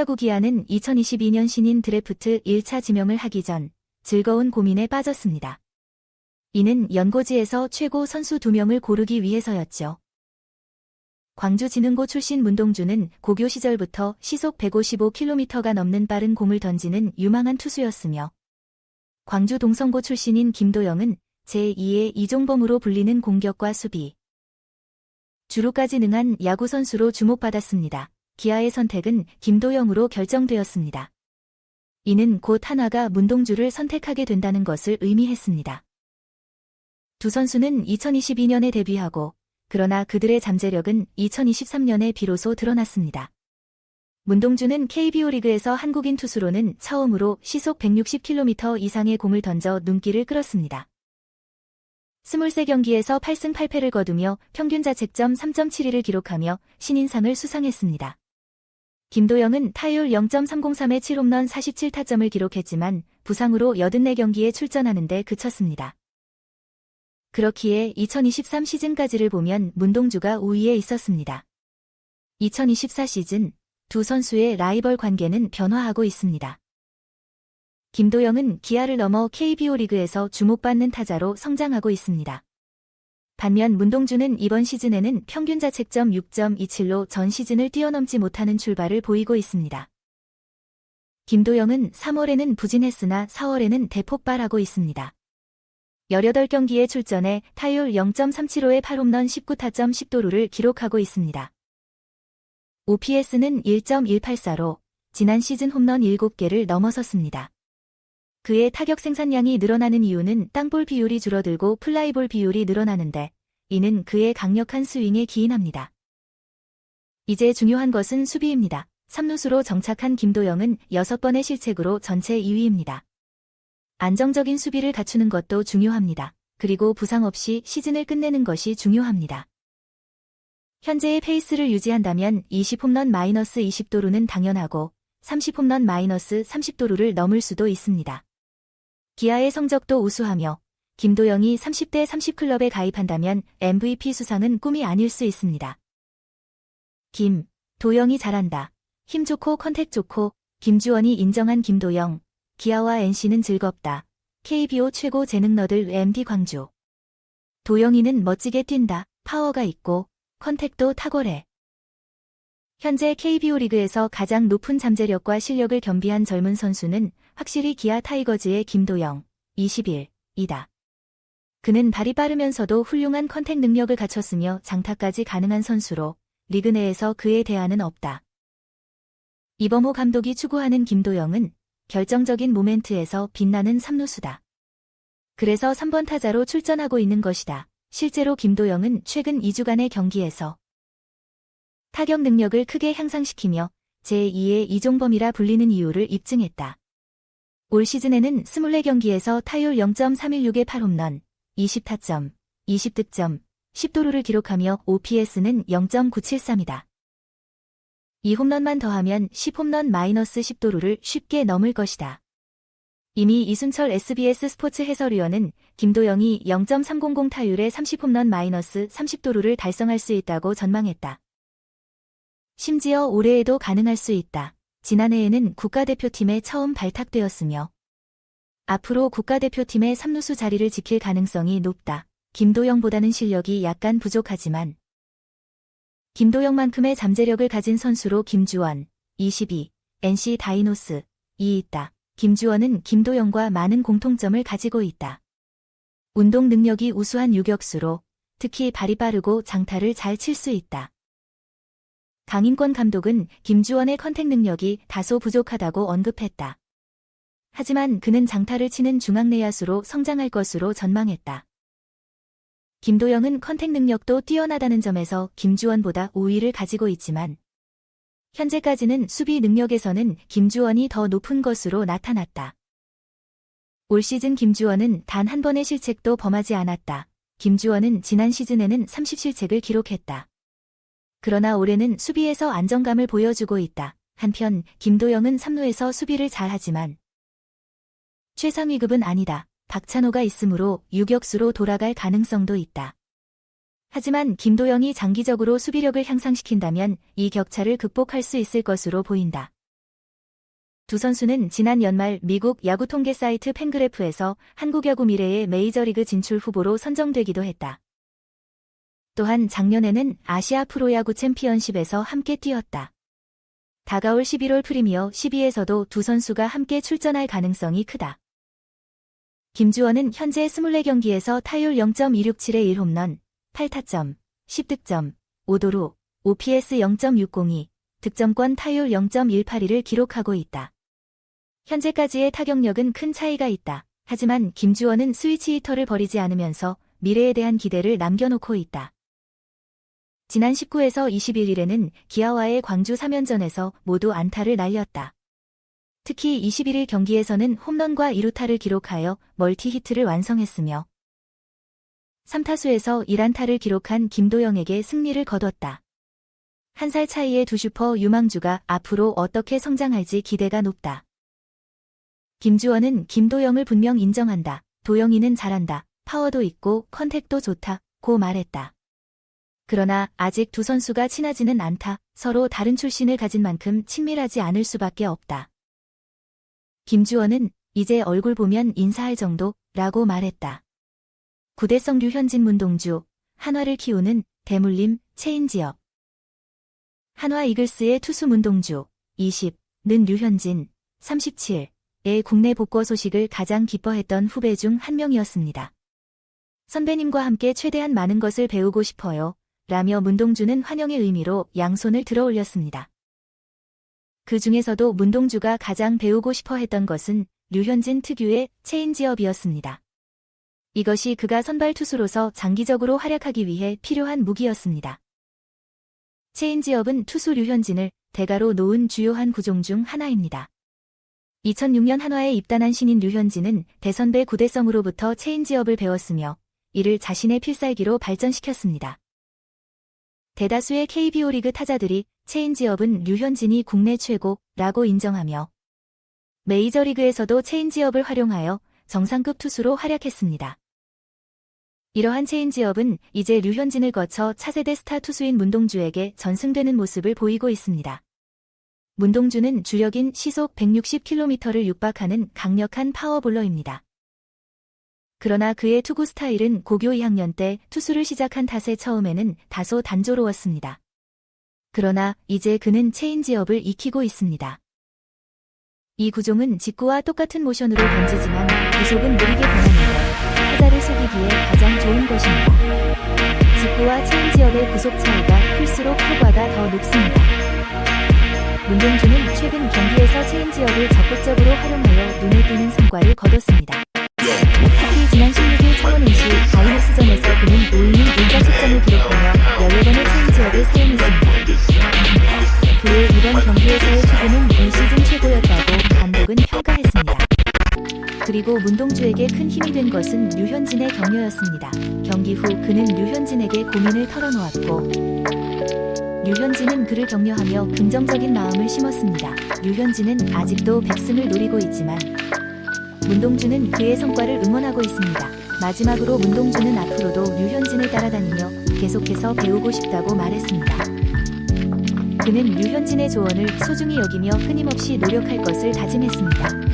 프로야구 기아는 2022년 신인 드래프트 1차 지명을 하기 전 즐거운 고민에 빠졌습니다. 이는 연고지에서 최고 선수 2명을 고르기 위해서였죠. 광주진흥고 출신 문동주는 고교 시절부터 시속 155km가 넘는 빠른 공을 던지는 유망한 투수였으며, 광주 동성고 출신인 김도영은 제2의 이종범으로 불리는 공격과 수비, 주루까지 능한 야구 선수로 주목받았습니다. 기아의 선택은 김도영으로 결정되었습니다. 이는 곧 한화가 문동주를 선택하게 된다는 것을 의미했습니다. 두 선수는 2022년에 데뷔하고, 그러나 그들의 잠재력은 2023년에 비로소 드러났습니다. 문동주는 KBO 리그에서 한국인 투수로는 처음으로 시속 160km 이상의 공을 던져 눈길을 끌었습니다. 23경기에서 8승 8패를 거두며 평균 자책점 3.72를 기록하며 신인상을 수상했습니다. 김도영은 타율 0.303의 7홈런 47타점을 기록했지만 부상으로 84경기에 출전하는 데 그쳤습니다. 그렇기에 2023 시즌까지를 보면 문동주가 우위에 있었습니다. 2024 시즌 두 선수의 라이벌 관계는 변화하고 있습니다. 김도영은 기아를 넘어 KBO 리그에서 주목받는 타자로 성장하고 있습니다. 반면 문동주는 이번 시즌에는 평균 자책점 6.27로 전 시즌을 뛰어넘지 못하는 출발을 보이고 있습니다. 김도영은 3월에는 부진했으나 4월에는 대폭발하고 있습니다. 18경기에 출전해 타율 0.375의 8홈런 19타점 10도루를 기록하고 있습니다. OPS는 1.184로 지난 시즌 홈런 7개를 넘어섰습니다. 그의 타격 생산량이 늘어나는 이유는 땅볼 비율이 줄어들고 플라이볼 비율이 늘어나는데, 이는 그의 강력한 스윙에 기인합니다. 이제 중요한 것은 수비입니다. 3루수로 정착한 김도영은 6번의 실책으로 전체 2위입니다. 안정적인 수비를 갖추는 것도 중요합니다. 그리고 부상 없이 시즌을 끝내는 것이 중요합니다. 현재의 페이스를 유지한다면 20홈런 마이너스 20도루는 당연하고 30홈런 마이너스 30도루를 넘을 수도 있습니다. 기아의 성적도 우수하며 김도영이 30대 30클럽에 가입한다면 MVP 수상은 꿈이 아닐 수 있습니다. 도영이 잘한다. 힘 좋고 컨택 좋고 김주원이 인정한 김도영. 기아와 NC는 즐겁다. KBO 최고 재능너들 MD 광주. 도영이는 멋지게 뛴다. 파워가 있고 컨택도 탁월해. 현재 KBO 리그에서 가장 높은 잠재력과 실력을 겸비한 젊은 선수는 확실히 기아 타이거즈의 김도영, 21이다. 그는 발이 빠르면서도 훌륭한 컨택 능력을 갖췄으며 장타까지 가능한 선수로 리그 내에서 그에 대안은 없다. 이범호 감독이 추구하는 김도영은 결정적인 모멘트에서 빛나는 3루수다. 그래서 3번 타자로 출전하고 있는 것이다. 실제로 김도영은 최근 2주간의 경기에서 타격 능력을 크게 향상시키며 제2의 이종범이라 불리는 이유를 입증했다. 올 시즌에는 24경기에서 타율 0.316의 8홈런, 20타점, 20득점, 10도루를 기록하며 OPS는 0.973이다. 이 홈런만 더하면 10홈런 마이너스 10도루를 쉽게 넘을 것이다. 이미 이순철 SBS 스포츠 해설위원은 김도영이 0.300 타율의 30홈런 마이너스 30도루를 달성할 수 있다고 전망했다. 심지어 올해에도 가능할 수 있다. 지난해에는 국가대표팀에 처음 발탁되었으며 앞으로 국가대표팀의 3루수 자리를 지킬 가능성이 높다. 김도영보다는 실력이 약간 부족하지만 김도영만큼의 잠재력을 가진 선수로 김주원, 22, NC 다이노스, 이 있다. 김주원은 김도영과 많은 공통점을 가지고 있다. 운동 능력이 우수한 유격수로 특히 발이 빠르고 장타를 잘 칠 수 있다. 강인권 감독은 김주원의 컨택 능력이 다소 부족하다고 언급했다. 하지만 그는 장타를 치는 중앙 내야수로 성장할 것으로 전망했다. 김도영은 컨택 능력도 뛰어나다는 점에서 김주원보다 우위를 가지고 있지만 현재까지는 수비 능력에서는 김주원이 더 높은 것으로 나타났다. 올 시즌 김주원은 단 한 번의 실책도 범하지 않았다. 김주원은 지난 시즌에는 30실책을 기록했다. 그러나 올해는 수비에서 안정감을 보여주고 있다. 한편 김도영은 3루에서 수비를 잘하지만 최상위급은 아니다. 박찬호가 있으므로 유격수로 돌아갈 가능성도 있다. 하지만 김도영이 장기적으로 수비력을 향상시킨다면 이 격차를 극복할 수 있을 것으로 보인다. 두 선수는 지난 연말 미국 야구 통계 사이트 팬그래프에서 한국 야구 미래의 메이저리그 진출 후보로 선정되기도 했다. 또한 작년에는 아시아 프로야구 챔피언십에서 함께 뛰었다. 다가올 11월 프리미어 12에서도 두 선수가 함께 출전할 가능성이 크다. 김주원은 현재 24경기에서 타율 0.267의 1홈런, 8타점, 10득점, 5도루, OPS 0.602, 득점권 타율 0.182를 기록하고 있다. 현재까지의 타격력은 큰 차이가 있다. 하지만 김주원은 스위치 히터를 버리지 않으면서 미래에 대한 기대를 남겨놓고 있다. 지난 19에서 21일에는 기아와의 광주 3연전에서 모두 안타를 날렸다. 특히 21일 경기에서는 홈런과 2루타를 기록하여 멀티히트를 완성했으며 3타수에서 1안타를 기록한 김도영에게 승리를 거뒀다. 한 살 차이의 두 슈퍼 유망주가 앞으로 어떻게 성장할지 기대가 높다. 김주원은 김도영을 분명 인정한다. 도영이는 잘한다. 파워도 있고 컨택도 좋다. 고 말했다. 그러나 아직 두 선수가 친하지는 않다. 서로 다른 출신을 가진 만큼 친밀하지 않을 수밖에 없다. 김주원은 이제 얼굴 보면 인사할 정도 라고 말했다. 구대성 류현진 문동주, 한화를 키우는 대물림 체인지업. 한화 이글스의 투수 문동주, 20는 류현진, 37의 국내 복귀 소식을 가장 기뻐했던 후배 중 한 명이었습니다. 선배님과 함께 최대한 많은 것을 배우고 싶어요. 라며 문동주는 환영의 의미로 양손을 들어 올렸습니다. 그 중에서도 문동주가 가장 배우고 싶어 했던 것은 류현진 특유의 체인지업이었습니다. 이것이 그가 선발 투수로서 장기적으로 활약하기 위해 필요한 무기였습니다. 체인지업은 투수 류현진을 대가로 놓은 주요한 구종 중 하나입니다. 2006년 한화에 입단한 신인 류현진은 대선배 구대성으로부터 체인지업을 배웠으며 이를 자신의 필살기로 발전시켰습니다. 대다수의 KBO 리그 타자들이 체인지업은 류현진이 국내 최고라고 인정하며 메이저리그에서도 체인지업을 활용하여 정상급 투수로 활약했습니다. 이러한 체인지업은 이제 류현진을 거쳐 차세대 스타 투수인 문동주에게 전승되는 모습을 보이고 있습니다. 문동주는 주력인 시속 160km를 육박하는 강력한 파워볼러입니다. 그러나 그의 투구 스타일은 고교 2학년 때 투수를 시작한 탓에 처음에는 다소 단조로웠습니다. 그러나 이제 그는 체인지업을 익히고 있습니다. 이 구종은 직구와 똑같은 모션으로 던지지만 구속은 느리게 변하는데 타자를 속이기에 가장 좋은 것입니다. 직구와 체인지업의 구속 차이가 클수록 효과가 더 높습니다. 문동주는 최근 경기에서 체인지업을 적극적으로 활용하여 눈에 띄는 성과를 거뒀습니다. 특히 지난 16일 창원 NC 다이노스전에서 그는 5이닝 1자책점을 기록하며 여러 번의 체인지업을 사용했습니다. 그의 이번 경기에서의 투구는 올 시즌 최고였다고 감독은 평가했습니다. 그리고 문동주에게 큰 힘이 된 것은 류현진의 격려였습니다. 경기 후 그는 류현진에게 고민을 털어놓았고 류현진은 그를 격려하며 긍정적인 마음을 심었습니다. 류현진은 아직도 100승을 노리고 있지만 문동주는 그의 성과를 응원하고 있습니다. 마지막으로 문동주는 앞으로도 류현진을 따라다니며 계속해서 배우고 싶다고 말했습니다. 그는 류현진의 조언을 소중히 여기며 끊임없이 노력할 것을 다짐했습니다.